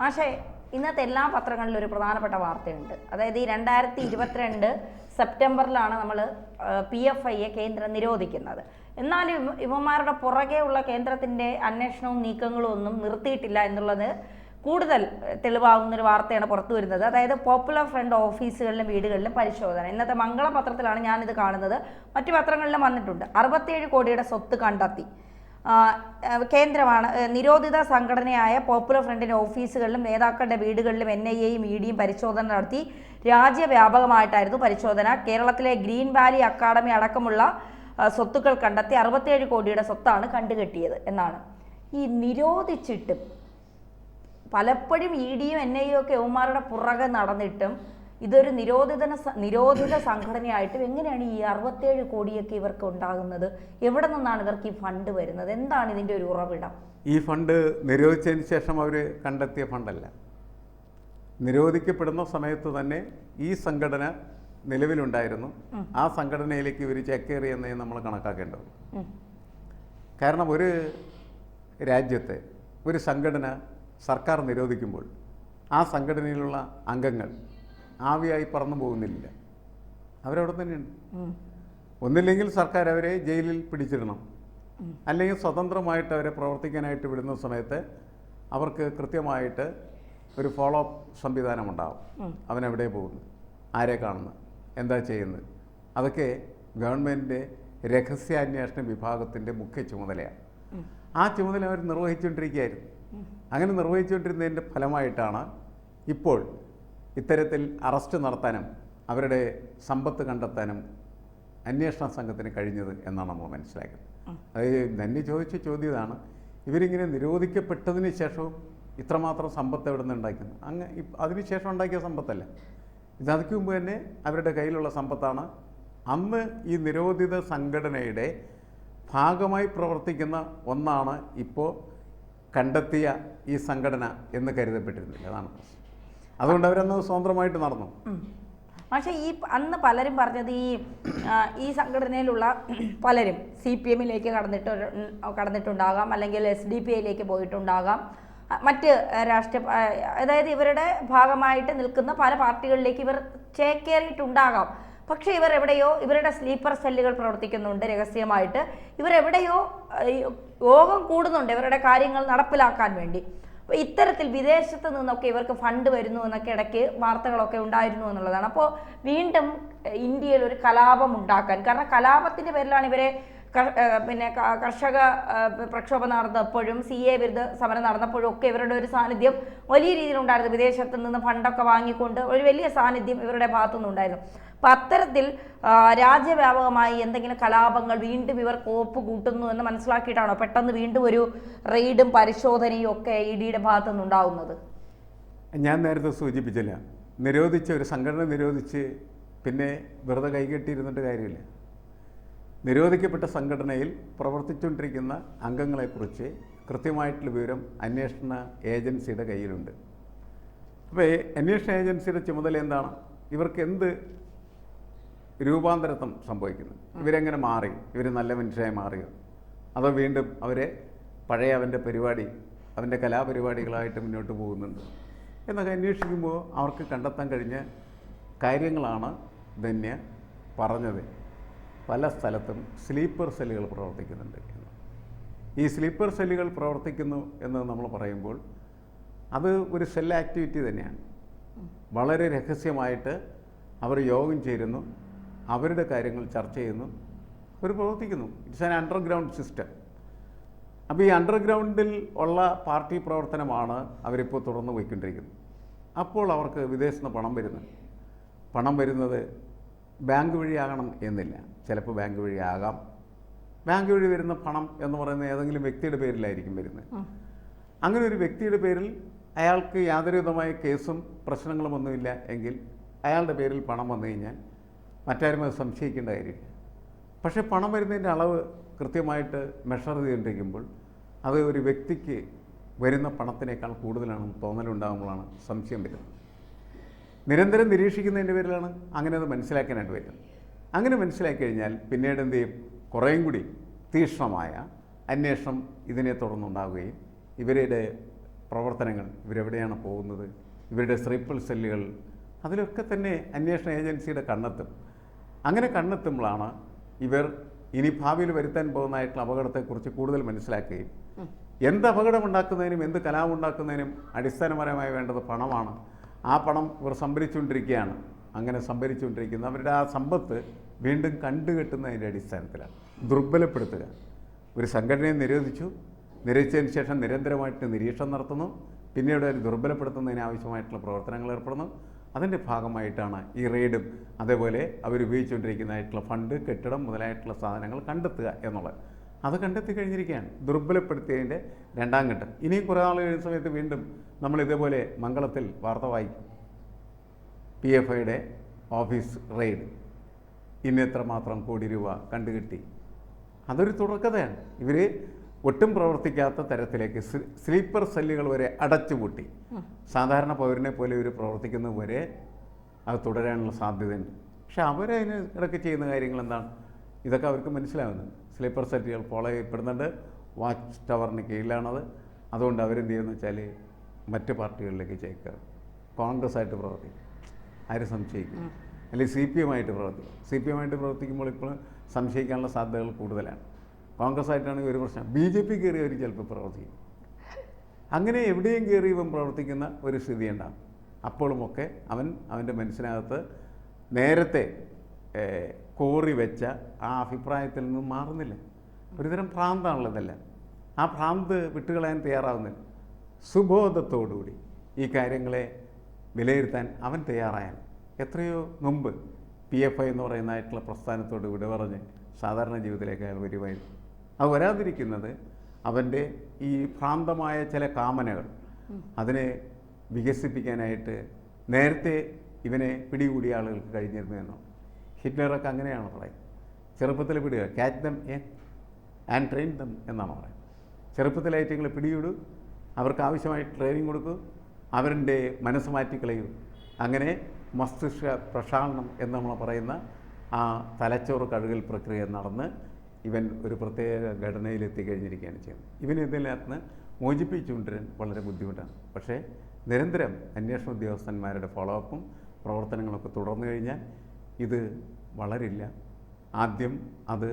പക്ഷേ ഇന്നത്തെ എല്ലാ പത്രങ്ങളിലും ഒരു പ്രധാനപ്പെട്ട വാർത്തയുണ്ട്. അതായത് ഈ 2022 സെപ്റ്റംബറിലാണ് നമ്മൾ PFIയെ കേന്ദ്രം നിരോധിക്കുന്നത്. എന്നാലും ഇവന്മാരുടെ പുറകെ ഉള്ള കേന്ദ്രത്തിൻ്റെ അന്വേഷണവും നീക്കങ്ങളും ഒന്നും നിർത്തിയിട്ടില്ല എന്നുള്ളത് കൂടുതൽ തെളിവാകുന്നൊരു വാർത്തയാണ് പുറത്തു വരുന്നത്. അതായത് പോപ്പുലർ ഫ്രണ്ട് ഓഫീസുകളിലും വീടുകളിലും പരിശോധന. ഇന്നത്തെ മംഗളം പത്രത്തിലാണ് ഞാനിത് കാണുന്നത്. മറ്റു പത്രങ്ങളിലും വന്നിട്ടുണ്ട്. 67 കോടിയുടെ സ്വത്ത് കണ്ടെത്തി. കേന്ദ്രമാണ് നിരോധിത സംഘടനയായ പോപ്പുലർ ഫ്രണ്ടിൻ്റെ ഓഫീസുകളിലും നേതാക്കളുടെ വീടുകളിലും NIAയും EDയും പരിശോധന നടത്തി. രാജ്യവ്യാപകമായിട്ടായിരുന്നു പരിശോധന. കേരളത്തിലെ ഗ്രീൻ വാലി അക്കാദമി അടക്കമുള്ള സ്വത്തുക്കൾ കണ്ടെത്തി 67 കോടിയുടെ സ്വത്താണ് കണ്ടുകെട്ടിയത് എന്നാണ്. ഈ നിരോധിച്ചിട്ടും പലപ്പോഴും EDയും NIAയും ഒക്കെ യവന്മാരുടെ പുറകെ നടന്നിട്ടും ഇതൊരു നിരോധിത സംഘടനയായിട്ടും എങ്ങനെയാണ് ഈ 67 കോടിയൊക്കെ ഇവർക്ക് ഉണ്ടാകുന്നത്? എവിടെ നിന്നാണ് ഇവർക്ക് ഈ ഫണ്ട് വരുന്നത്? എന്താണ് ഇതിൻ്റെ ഒരു ഉറവിടം? ഈ ഫണ്ട് നിരോധിച്ചതിന് ശേഷം അവർ കണ്ടെത്തിയ ഫണ്ടല്ല. നിരോധിക്കപ്പെടുന്ന സമയത്ത് തന്നെ ഈ സംഘടന നിലവിലുണ്ടായിരുന്നു. ആ സംഘടനയിലേക്ക് ഇവർ ചേക്കേറിയെന്നേ നമ്മൾ കണക്കാക്കേണ്ടത്. കാരണം ഒരു രാജ്യത്തെ ഒരു സംഘടന സർക്കാർ നിരോധിക്കുമ്പോൾ ആ സംഘടനയിലുള്ള അംഗങ്ങൾ ആവിയായി പറന്നു പോകുന്നില്ല. അവരവിടെ തന്നെയുണ്ട്. ഒന്നില്ലെങ്കിൽ സർക്കാർ അവരെ ജയിലിൽ പിടിച്ചിടണം, അല്ലെങ്കിൽ സ്വതന്ത്രമായിട്ട് അവരെ പ്രവർത്തിക്കാനായിട്ട് വിടുന്ന സമയത്ത് അവർക്ക് കൃത്യമായിട്ട് ഒരു ഫോളോ അപ്പ് സംവിധാനം ഉണ്ടാവും. അവനെവിടെ പോകുന്നു, ആരെ കാണുന്നു, എന്താ ചെയ്യുന്നത്, അതൊക്കെ ഗവൺമെൻറ്റിൻ്റെ രഹസ്യാന്വേഷണ വിഭാഗത്തിൻ്റെ മുഖ്യ ചുമതലയാണ്. ആ ചുമതല അവർ നിർവഹിച്ചുകൊണ്ടിരിക്കുകയായിരുന്നു. അങ്ങനെ നിർവഹിച്ചുകൊണ്ടിരുന്നതിൻ്റെ ഫലമായിട്ടാണ് ഇപ്പോൾ ഇത്തരത്തിൽ അറസ്റ്റ് നടത്താനും അവരുടെ സമ്പത്ത് കണ്ടെത്താനും അന്വേഷണ സംഘത്തിന് കഴിഞ്ഞത് എന്നാണ് നമ്മൾ മനസ്സിലാക്കുന്നത്. അതായത് തന്നെ ചോദിച്ച ചോദ്യം ഇതാണ്, ഇവരിങ്ങനെ നിരോധിക്കപ്പെട്ടതിന് ശേഷവും ഇത്രമാത്രം സമ്പത്ത് എവിടെ നിന്ന് ഉണ്ടാക്കുന്നു? അതിനുശേഷം ഉണ്ടാക്കിയ സമ്പത്തല്ല, ഇതതിക്ക് മുമ്പ് തന്നെ അവരുടെ കയ്യിലുള്ള സമ്പത്താണ്. അന്ന് ഈ നിരോധിത സംഘടനയുടെ ഭാഗമായി പ്രവർത്തിക്കുന്ന ഒന്നാണ് ഇപ്പോൾ കണ്ടെത്തിയ ഈ സംഘടന എന്ന് കരുതപ്പെട്ടിരുന്നില്ല. അതാണ് പ്രശ്നം. അതുകൊണ്ട് അവരന്ന് സ്വതന്ത്രമായിട്ട് നടന്നു. പക്ഷേ അന്ന് പലരും പറഞ്ഞത് ഈ സംഘടനയിലുള്ള പലരും CPMലേക്ക് കടന്നിട്ടുണ്ടാകാം, അല്ലെങ്കിൽ SDPIയിലേക്ക് പോയിട്ടുണ്ടാകാം, മറ്റ് അതായത് ഇവരുടെ ഭാഗമായിട്ട് നിൽക്കുന്ന പല പാർട്ടികളിലേക്ക് ഇവർ ചേക്കേറിയിട്ടുണ്ടാകാം. പക്ഷേ ഇവർ എവിടെയോ ഇവരുടെ സ്ലീപ്പർ സെല്ലുകൾ പ്രവർത്തിക്കുന്നുണ്ട് രഹസ്യമായിട്ട്. ഇവരെവിടെയോ യോഗം കൂടുന്നുണ്ട് ഇവരുടെ കാര്യങ്ങൾ നടപ്പിലാക്കാൻ വേണ്ടി. അപ്പോൾ ഇത്തരത്തിൽ വിദേശത്ത് നിന്നൊക്കെ ഇവർക്ക് ഫണ്ട് വരുന്നു എന്നൊക്കെ ഇടയ്ക്ക് വാർത്തകളൊക്കെ ഉണ്ടായിരുന്നു എന്നുള്ളതാണ്. അപ്പോൾ വീണ്ടും ഇന്ത്യയിൽ ഒരു കലാപം ഉണ്ടാക്കാൻ, കാരണം കലാപത്തിൻ്റെ പേരിലാണ് ഇവരെ കർഷക പ്രക്ഷോഭം നടന്നപ്പോഴും CA വിരുദ്ധ സമരം നടന്നപ്പോഴും ഒക്കെ ഇവരുടെ ഒരു സാന്നിധ്യം വലിയ രീതിയിലുണ്ടായിരുന്നു. വിദേശത്ത് നിന്ന് ഫണ്ടൊക്കെ വാങ്ങിക്കൊണ്ട് ഒരു വലിയ സാന്നിധ്യം ഇവരുടെ ഭാഗത്തുനിന്നുണ്ടായിരുന്നു. അപ്പം അത്തരത്തിൽ രാജ്യവ്യാപകമായി എന്തെങ്കിലും കലാപങ്ങൾ വീണ്ടും ഇവർ കോപ്പ് കൂട്ടുന്നു എന്ന് മനസ്സിലാക്കിയിട്ടാണോ പെട്ടെന്ന് വീണ്ടും ഒരു റെയ്ഡും പരിശോധനയും ഒക്കെ EDയുടെ ഭാഗത്തുനിന്നുണ്ടാവുന്നത്? ഞാൻ നേരത്തെ സൂചിപ്പിച്ചില്ല, നിരോധിച്ച ഒരു സംഘടന നിരോധിച്ച് പിന്നെ വെറുതെ കൈകെട്ടിയിരുന്നിട്ട് കാര്യമില്ല. നിരോധിക്കപ്പെട്ട സംഘടനയിൽ പ്രവർത്തിച്ചുകൊണ്ടിരിക്കുന്ന അംഗങ്ങളെക്കുറിച്ച് കൃത്യമായിട്ടുള്ള വിവരം അന്വേഷണ ഏജൻസിയുടെ കയ്യിലുണ്ട്. അപ്പോൾ അന്വേഷണ ഏജൻസിയുടെ ചുമതല എന്താണ്? ഇവർക്ക് എന്ത് രൂപാന്തരത്വം സംഭവിക്കുന്നു, ഇവരെങ്ങനെ മാറി, ഇവർ നല്ല മനുഷ്യരായി മാറിയോ, അതോ വീണ്ടും അവരെ പഴയ അവൻ്റെ കലാപരിപാടികളായിട്ട് മുന്നോട്ട് പോകുന്നുണ്ട് എന്നൊക്കെ അന്വേഷിക്കുമ്പോൾ അവർക്ക് കണ്ടെത്താൻ കഴിഞ്ഞ കാര്യങ്ങളാണ് ധന്യ പറഞ്ഞത്. പല സ്ഥലത്തും സ്ലീപ്പർ സെല്ലുകൾ പ്രവർത്തിക്കുന്നുണ്ട് എന്ന്. ഈ സ്ലീപ്പർ സെല്ലുകൾ പ്രവർത്തിക്കുന്നു എന്ന് നമ്മൾ പറയുമ്പോൾ അത് ഒരു സെൽ ആക്ടിവിറ്റി തന്നെയാണ്. വളരെ രഹസ്യമായിട്ട് അവർ യോഗം ചേരുന്നു, അവരുടെ കാര്യങ്ങൾ ചർച്ച ചെയ്യുന്നു, അവർ പ്രവർത്തിക്കുന്നു. It's an underground system. അപ്പോൾ ഈ അണ്ടർഗ്രൗണ്ടിൽ ഉള്ള പാർട്ടി പ്രവർത്തനമാണ് അവരിപ്പോൾ തുടർന്ന് പോയിക്കൊണ്ടിരിക്കുന്നത്. അപ്പോൾ അവർക്ക് വിദേശത്ത് നിന്ന് പണം വരുന്നത് ബാങ്ക് വഴിയാകണം എന്നില്ല. ചിലപ്പോൾ ബാങ്ക് വഴിയാകാം. ബാങ്ക് വഴി വരുന്ന പണം എന്ന് പറയുന്നത് ഏതെങ്കിലും വ്യക്തിയുടെ പേരിലായിരിക്കും വരുന്നത്. അങ്ങനെ ഒരു വ്യക്തിയുടെ പേരിൽ അയാൾക്ക് യാതൊരു വിധമായ കേസും പ്രശ്നങ്ങളുമൊന്നുമില്ല എങ്കിൽ അയാളുടെ പേരിൽ പണം വന്നു കഴിഞ്ഞാൽ മറ്റാരും അത് സംശയിക്കേണ്ട കാര്യമില്ല. പക്ഷേ പണം വരുന്നതിൻ്റെ അളവ് കൃത്യമായിട്ട് മെഷർ ചെയ്തുകൊണ്ടിരിക്കുമ്പോൾ അത് ഒരു വ്യക്തിക്ക് വരുന്ന പണത്തിനേക്കാൾ കൂടുതലാണെന്ന് തോന്നലുണ്ടാകുമ്പോഴാണ് സംശയം വരുന്നത്. നിരന്തരം നിരീക്ഷിക്കുന്നതിൻ്റെ പേരിലാണ് അങ്ങനെ അത് മനസ്സിലാക്കാനായിട്ട് വരുന്നത്. അങ്ങനെ മനസ്സിലാക്കി കഴിഞ്ഞാൽ പിന്നീട് എന്ത് ചെയ്യും? കുറേയും കൂടി തീക്ഷ്ണമായ അന്വേഷണം ഇതിനെ തുടർന്നുണ്ടാവുകയും ഇവരുടെ പ്രവർത്തനങ്ങൾ, ഇവരെവിടെയാണ് പോകുന്നത്, ഇവരുടെ സ്ലീപ്പർ സെല്ലുകൾ, അതിലൊക്കെ തന്നെ അന്വേഷണ ഏജൻസിയുടെ കണ്ണെത്തും. അങ്ങനെ കണ്ണെത്തുമ്പോഴാണ് ഇവർ ഇനി ഭാവിയിൽ വരുത്താൻ പോകുന്നതായിട്ടുള്ള അപകടത്തെക്കുറിച്ച് കൂടുതൽ മനസ്സിലാക്കുകയും എന്ത് അപകടമുണ്ടാക്കുന്നതിനും എന്ത് കലാപമുണ്ടാക്കുന്നതിനും അടിസ്ഥാനപരമായി വേണ്ടത് പണമാണ്. ആ പണം ഇവർ സംഭരിച്ചുകൊണ്ടിരിക്കുകയാണ്. അങ്ങനെ സംഭരിച്ചുകൊണ്ടിരിക്കുന്ന അവരുടെ ആ സമ്പത്ത് വീണ്ടും കണ്ടുകെട്ടുന്നതിൻ്റെ അടിസ്ഥാനത്തിലാണ്. ദുർബലപ്പെടുത്തുക. ഒരു സംഘടനയെ നിരോധിച്ചതിന് ശേഷം നിരന്തരമായിട്ട് നിരീക്ഷണം നടത്തുന്നു, പിന്നീട് ഒരു ദുർബലപ്പെടുത്തുന്നതിന് ആവശ്യമായിട്ടുള്ള പ്രവർത്തനങ്ങൾ ഏർപ്പെടുന്നു. അതിൻ്റെ ഭാഗമായിട്ടാണ് ഈ റെയ്ഡും അതേപോലെ അവരുപയോഗിച്ചുകൊണ്ടിരിക്കുന്നതായിട്ടുള്ള ഫണ്ട്, കെട്ടിടം മുതലായിട്ടുള്ള സാധനങ്ങൾ കണ്ടെത്തുക എന്നുള്ളത്. അത് കണ്ടെത്തി കഴിഞ്ഞിരിക്കുകയാണ്. ദുർബലപ്പെടുത്തിയതിൻ്റെ രണ്ടാം ഘട്ടം. ഇനിയും കുറേ നാൾ കഴിയുന്ന സമയത്ത് വീണ്ടും നമ്മൾ ഇതേപോലെ മംഗളത്തിൽ വാർത്ത വായിക്കും. PFIയുടെ ഓഫീസ് റെയ്ഡ്, ഇന്നെത്രമാത്രം കോടി രൂപ കണ്ടുകിട്ടി. അതൊരു തുടർക്കഥയാണ്. ഇവർ ഒട്ടും പ്രവർത്തിക്കാത്ത തരത്തിലേക്ക് സ്ലീപ്പർ സെല്ലുകൾ വരെ അടച്ചുപൂട്ടി സാധാരണ പൗരനെ പോലെ ഇവർ പ്രവർത്തിക്കുന്നത് വരെ അത് തുടരാനുള്ള സാധ്യതയുണ്ട്. പക്ഷെ അവരതിന് ഇടയ്ക്ക് ചെയ്യുന്ന കാര്യങ്ങൾ എന്താണ്? ഇതൊക്കെ അവർക്ക് മനസ്സിലാവുന്നുണ്ട്. സ്ലീപ്പർ സെല്ലുകൾ ഫോളോ ചെയ്യപ്പെടുന്നുണ്ട്. വാച്ച് ടവറിന് കീഴിലാണത്. അതുകൊണ്ട് അവരെന്ത് ചെയ്യുമെന്ന് വെച്ചാൽ മറ്റ് പാർട്ടികളിലേക്ക് ചേക്കുക. കോൺഗ്രസ് ആയിട്ട് പ്രവർത്തിക്കും, ആരും സംശയിക്കും. അല്ലെങ്കിൽ CPM ആയിട്ട് പ്രവർത്തിക്കും. CPM ആയിട്ട് പ്രവർത്തിക്കുമ്പോൾ ഇപ്പോൾ സംശയിക്കാനുള്ള സാധ്യതകൾ കൂടുതലാണ്. കോൺഗ്രസ് ആയിട്ടാണെങ്കിൽ ഒരു പ്രശ്നം, BJP കയറി അവർ ചിലപ്പോൾ പ്രവർത്തിക്കും. അങ്ങനെ എവിടെയും കയറി ഇവൻ പ്രവർത്തിക്കുന്ന ഒരു സ്ഥിതി ഉണ്ടാകും. അപ്പോഴുമൊക്കെ അവൻ്റെ മനസ്സിനകത്ത് നേരത്തെ കോറി വെച്ച ആ അഭിപ്രായത്തിൽ നിന്നും മാറുന്നില്ല. ഒരുതരം ഭ്രാന്താണുള്ളതല്ല. ആ ഭ്രാന്ത് വിട്ടുകളയാൻ തയ്യാറാവുന്നില്ല. സുബോധത്തോടുകൂടി ഈ കാര്യങ്ങളെ വിലയിരുത്താൻ അവൻ തയ്യാറായാൽ എത്രയോ മുമ്പ് PFI എന്ന് പറയുന്നതായിട്ടുള്ള പ്രസ്ഥാനത്തോട് വിട പറഞ്ഞ് സാധാരണ ജീവിതത്തിലേക്ക് അയാൾ വരുമായിരുന്നു. അത് വരാതിരിക്കുന്നത് അവൻ്റെ ഈ ഭ്രാന്തമായ ചില കാമനകൾ അതിനെ വികസിപ്പിക്കാനായിട്ട് നേരത്തെ ഇവനെ പിടികൂടിയ ആളുകൾക്ക് കഴിഞ്ഞിരുന്നു എന്നാണ്. ഹിറ്റ്ലറൊക്കെ അങ്ങനെയാണ് പറയുന്നത്. ചെറുപ്പത്തിൽ പിടിക്കുക, catch them and train dum എന്നാണ് പറയുന്നത്. ചെറുപ്പത്തിലായിട്ടങ്ങൾ പിടികൂടൂ, അവർക്ക് ആവശ്യമായി ട്രെയിനിങ് കൊടുക്കൂ, അവരുടെ മനസ്സ് മാറ്റിക്കളയൂ. അങ്ങനെ മസ്തിഷ്ക പ്രക്ഷാളനം എന്ന് നമ്മൾ പറയുന്ന ആ തലച്ചോറ് കഴുകൽ പ്രക്രിയ നടന്ന് ഇവൻ ഒരു പ്രത്യേക ഘടനയിലെത്തിക്കഴിഞ്ഞിരിക്കുകയാണ് ചെയ്യുന്നത്. ഇവൻ ഇതിനകത്ത് മോചിപ്പിച്ചുകൊണ്ടിരാൻ വളരെ ബുദ്ധിമുട്ടാണ്. പക്ഷേ നിരന്തരം അന്വേഷണ ഉദ്യോഗസ്ഥന്മാരുടെ ഫോളോ അപ്പും പ്രവർത്തനങ്ങളൊക്കെ തുടർന്നു കഴിഞ്ഞാൽ ഇത് വളരില്ല. ആദ്യം അത്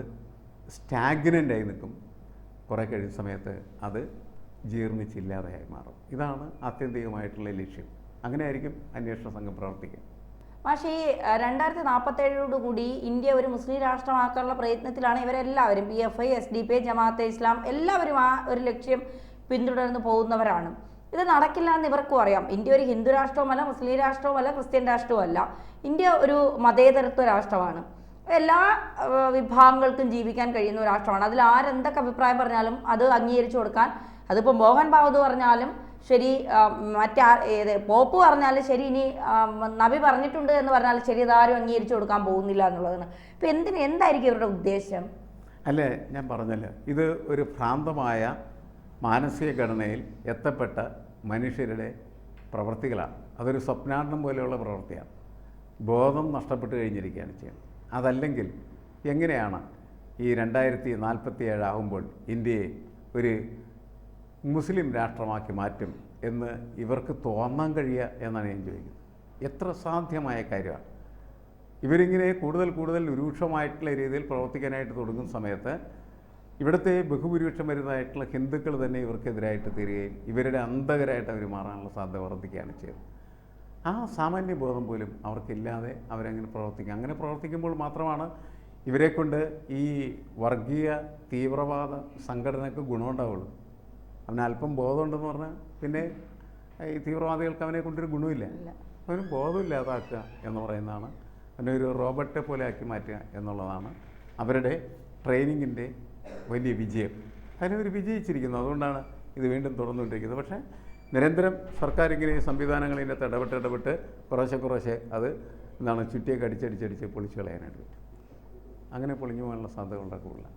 സ്റ്റാഗ്നൻ്റായി നിൽക്കും. കുറേ കഴിയുന്ന സമയത്ത് അത് ജീർണിച്ചില്ലാതെയായി മാറും. ഇതാണ് ആത്യന്തികമായിട്ടുള്ള ലക്ഷ്യം. അങ്ങനെയായിരിക്കും അന്വേഷണ സംഘം പ്രവർത്തിക്കുക. പക്ഷേ ഈ 2047 ഇന്ത്യ ഒരു മുസ്ലിം രാഷ്ട്രമാക്കാനുള്ള പ്രയത്നത്തിലാണ് ഇവരെല്ലാവരും. PFI, SDP, ജമാഅത്തെ ഇസ്ലാം എല്ലാവരും ആ ഒരു ലക്ഷ്യം പിന്തുടർന്ന് പോകുന്നവരാണ്. ഇത് നടക്കില്ല എന്ന് ഇവർക്കും അറിയാം. ഇന്ത്യ ഒരു ഹിന്ദു രാഷ്ട്രവുമല്ല, മുസ്ലിം രാഷ്ട്രവുമല്ല, ക്രിസ്ത്യൻ രാഷ്ട്രവുമല്ല. ഇന്ത്യ ഒരു മതേതരത്വ രാഷ്ട്രമാണ്. എല്ലാ വിഭാഗങ്ങൾക്കും ജീവിക്കാൻ കഴിയുന്ന ഒരു രാഷ്ട്രമാണ്. അതിൽ ആരെന്തൊക്കെ അഭിപ്രായം പറഞ്ഞാലും അത് അംഗീകരിച്ചു കൊടുക്കാൻ, അതിപ്പോൾ മോഹൻ ഭാഗവത് പറഞ്ഞാലും ശരി, പോപ്പ് പറഞ്ഞാലും ശരി, ഇനി നബി പറഞ്ഞിട്ടുണ്ട് എന്ന് പറഞ്ഞാലും ശരി, ഇതാരും അംഗീകരിച്ചു കൊടുക്കാൻ പോകുന്നില്ല എന്നുള്ളതാണ്. ഇപ്പം എന്തായിരിക്കും ഇവരുടെ ഉദ്ദേശം? അല്ലേ, ഞാൻ പറഞ്ഞല്ലോ, ഇത് ഒരു ഭ്രാന്തമായ മാനസിക ഘടനയിൽ എത്തപ്പെട്ട മനുഷ്യരുടെ പ്രവൃത്തികളാണ്. അതൊരു സ്വപ്നാടനം പോലെയുള്ള പ്രവൃത്തിയാണ്. ബോധം നഷ്ടപ്പെട്ട് കഴിഞ്ഞിരിക്കുകയാണ് ചെയ്യുന്നത്. അതല്ലെങ്കിൽ എങ്ങനെയാണ് ഈ 2047 ആകുമ്പോൾ ഇന്ത്യയെ ഒരു മുസ്ലിം രാഷ്ട്രമാക്കി മാറ്റും എന്ന് ഇവർക്ക് തോന്നാൻ കഴിയുക എന്നാണ് ഞാൻ ചോദിക്കുന്നത്. എത്ര സാധ്യമായ കാര്യമാണ്. ഇവരിങ്ങനെ കൂടുതൽ രൂക്ഷമായിട്ടുള്ള രീതിയിൽ പ്രവർത്തിക്കാനായിട്ട് തുടങ്ങുന്ന സമയത്ത് ഇവിടുത്തെ ബഹുഭൂരിപക്ഷം വരുന്നതായിട്ടുള്ള ഹിന്ദുക്കൾ തന്നെ ഇവർക്കെതിരായിട്ട് തീരുകയും ഇവരുടെ അന്ധകരായിട്ട് അവർ മാറാനുള്ള സാധ്യത വർദ്ധിക്കുകയാണ് ചെയ്തത്. ആ സാമാന്യ ബോധം പോലും അവർക്കില്ലാതെ അവരങ്ങനെ പ്രവർത്തിക്കും. അങ്ങനെ പ്രവർത്തിക്കുമ്പോൾ മാത്രമാണ് ഇവരെക്കൊണ്ട് ഈ വർഗീയ തീവ്രവാദ സംഘടനയ്ക്ക് ഗുണമുണ്ടാവുള്ളൂ. അവന് അല്പം ബോധമുണ്ടെന്ന് പറഞ്ഞാൽ പിന്നെ ഈ തീവ്രവാദികൾക്ക് അവനെ കൊണ്ടൊരു ഗുണമില്ല. അവന് ബോധമില്ലാതാക്കുക എന്ന് പറയുന്നതാണ്, അവനെ ഒരു റോബോട്ടെ പോലെ ആക്കി മാറ്റുക എന്നുള്ളതാണ് അവരുടെ ട്രെയിനിങ്ങിൻ്റെ വലിയ വിജയം. അതിനവർ വിജയിച്ചിരിക്കുന്നു. അതുകൊണ്ടാണ് ഇത് വീണ്ടും തുടർന്നുകൊണ്ടിരിക്കുന്നത്. പക്ഷേ നിരന്തരം സർക്കാർ ഇങ്ങനെ ഈ സംവിധാനങ്ങളിൽ ഇടപെട്ട് കുറേശ്ശെ അത് ചുറ്റിയൊക്കെ അടിച്ചടിച്ച് പൊളിച്ചു കളയാനായിട്ട് പറ്റും. അങ്ങനെ പൊളിഞ്ഞു പോകാനുള്ള സാധ്യത വളരെ കൂടുതലാണ്.